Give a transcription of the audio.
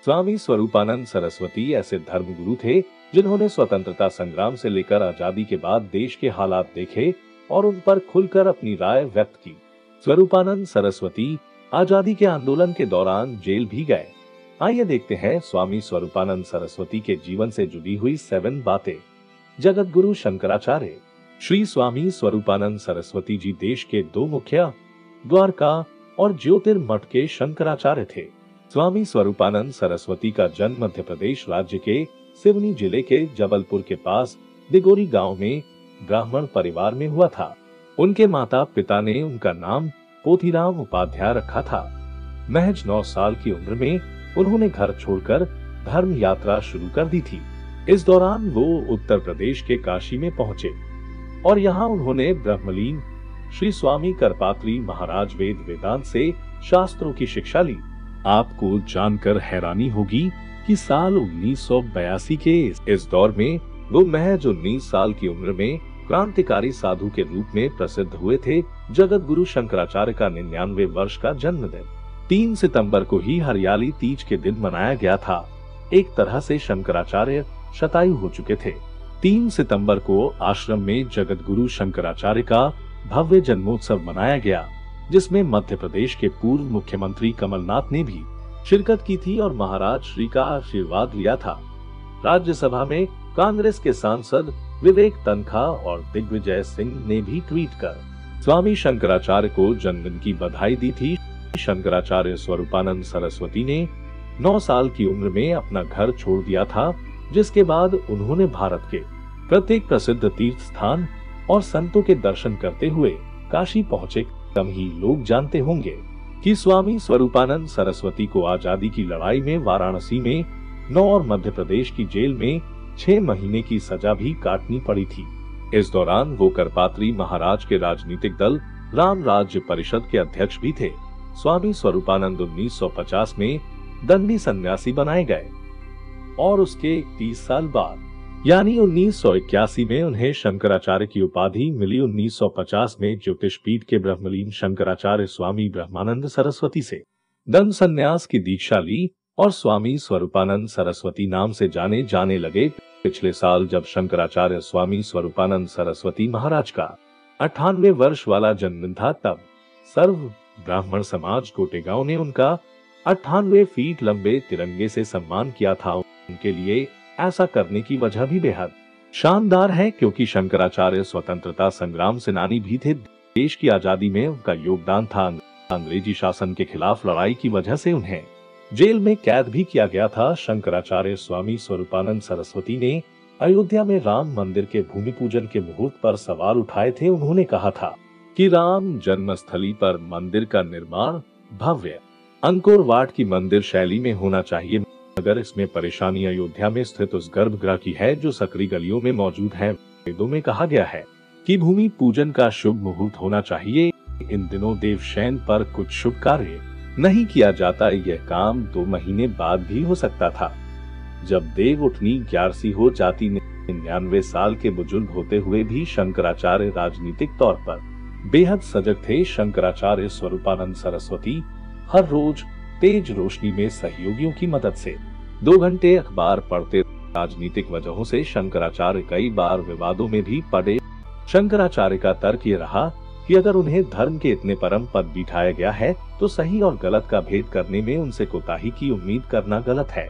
स्वामी स्वरूपानंद सरस्वती ऐसे धर्मगुरु थे जिन्होंने स्वतंत्रता संग्राम से लेकर आजादी के बाद देश के हालात देखे और उन पर खुलकर अपनी राय व्यक्त की। स्वरूपानंद सरस्वती आजादी के आंदोलन के दौरान जेल भी गए। आइए देखते हैं स्वामी स्वरूपानंद सरस्वती के जीवन से जुड़ी हुई 7 बातें। जगत गुरु शंकराचार्य। श्री स्वामी स्वरूपानंद सरस्वती जी देश के 2 मुखिया द्वारका और ज्योतिर्मठ के शंकराचार्य थे। स्वामी स्वरूपानंद सरस्वती का जन्म मध्य प्रदेश राज्य के सिवनी जिले के जबलपुर के पास दिगोरी गांव में ब्राह्मण परिवार में हुआ था। उनके माता पिता ने उनका नाम पोथीराम उपाध्याय रखा था। महज 9 साल की उम्र में उन्होंने घर छोड़कर धर्म यात्रा शुरू कर दी थी। इस दौरान वो उत्तर प्रदेश के काशी में पहुंचे और यहाँ उन्होंने ब्रह्मलीन श्री स्वामी करपात्री महाराज वेद वेदांत से शास्त्रों की शिक्षा ली। आपको जानकर हैरानी होगी कि साल 1982 के इस दौर में वो महज 19 साल की उम्र में क्रांतिकारी साधु के रूप में प्रसिद्ध हुए थे। जगत गुरु शंकराचार्य का 99वें वर्ष का जन्मदिन 3 सितंबर को ही हरियाली तीज के दिन मनाया गया था। एक तरह से शंकराचार्य शतायु हो चुके थे। 3 सितंबर को आश्रम में जगत गुरु शंकराचार्य का भव्य जन्मोत्सव मनाया गया, जिसमें मध्य प्रदेश के पूर्व मुख्यमंत्री कमलनाथ ने भी शिरकत की थी और महाराज श्री का आशीर्वाद लिया था। राज्यसभा में कांग्रेस के सांसद विवेक तनखा और दिग्विजय सिंह ने भी ट्वीट कर स्वामी शंकराचार्य को जन्मदिन की बधाई दी थी। शंकराचार्य स्वरूपानंद सरस्वती ने 9 साल की उम्र में अपना घर छोड़ दिया था, जिसके बाद उन्होंने भारत के प्रत्येक प्रसिद्ध तीर्थ स्थान और संतों के दर्शन करते हुए काशी पहुंचे। कम ही लोग जानते होंगे कि स्वामी स्वरूपानंद सरस्वती को आजादी की लड़ाई में वाराणसी में 9 और मध्य प्रदेश की जेल में 6 महीने की सजा भी काटनी पड़ी थी। इस दौरान वो करपात्री महाराज के राजनीतिक दल राम राज्य परिषद के अध्यक्ष भी थे। स्वामी स्वरूपानंद 1950 में दंडी सन्यासी बनाए गए और उसके 30 साल बाद यानी 1981 में उन्हें शंकराचार्य की उपाधि मिली। 1950 में ज्योतिष पीठ के ब्रह्मलीन शंकराचार्य स्वामी ब्रह्मानंद सरस्वती से दंड संन्यास की दीक्षा ली और स्वामी स्वरूपानंद सरस्वती नाम से जाने जाने लगे। पिछले साल जब शंकराचार्य स्वामी स्वरूपानंद सरस्वती महाराज का 98वें वर्ष वाला जन्मदिन था, तब सर्व ब्राह्मण समाज कोटेगांव ने उनका 98 फीट लंबे तिरंगे से सम्मान किया था। उनके लिए ऐसा करने की वजह भी बेहद शानदार है, क्योंकि शंकराचार्य स्वतंत्रता संग्राम सेनानी भी थे। देश की आजादी में उनका योगदान था। अंग्रेजी शासन के खिलाफ लड़ाई की वजह से उन्हें जेल में कैद भी किया गया था। शंकराचार्य स्वामी स्वरूपानंद सरस्वती ने अयोध्या में राम मंदिर के भूमि पूजन के मुहूर्त पर सवाल उठाए थे। उन्होंने कहा था कि राम जन्मस्थली पर मंदिर का निर्माण भव्य अंकोरवाट की मंदिर शैली में होना चाहिए, मगर इसमें परेशानी अयोध्या में स्थित उस गर्भगृह की है जो सकरी गलियों में मौजूद है। वेदों में कहा गया है कि भूमि पूजन का शुभ मुहूर्त होना चाहिए। इन दिनों देवशयन पर कुछ शुभ कार्य नहीं किया जाता। यह काम 2 महीने बाद भी हो सकता था, जब देव उठनी 11सी हो जाती। 99 साल के बुजुर्ग होते हुए भी शंकराचार्य राजनीतिक तौर पर बेहद सजग थे। शंकराचार्य स्वरूपानंद सरस्वती हर रोज तेज रोशनी में सहयोगियों की मदद से 2 घंटे अखबार पढ़ते। राजनीतिक वजहों से शंकराचार्य कई बार विवादों में भी पड़े। शंकराचार्य का तर्क ये रहा कि अगर उन्हें धर्म के इतने परम पद बिठाया गया है तो सही और गलत का भेद करने में उनसे कोताही की उम्मीद करना गलत है।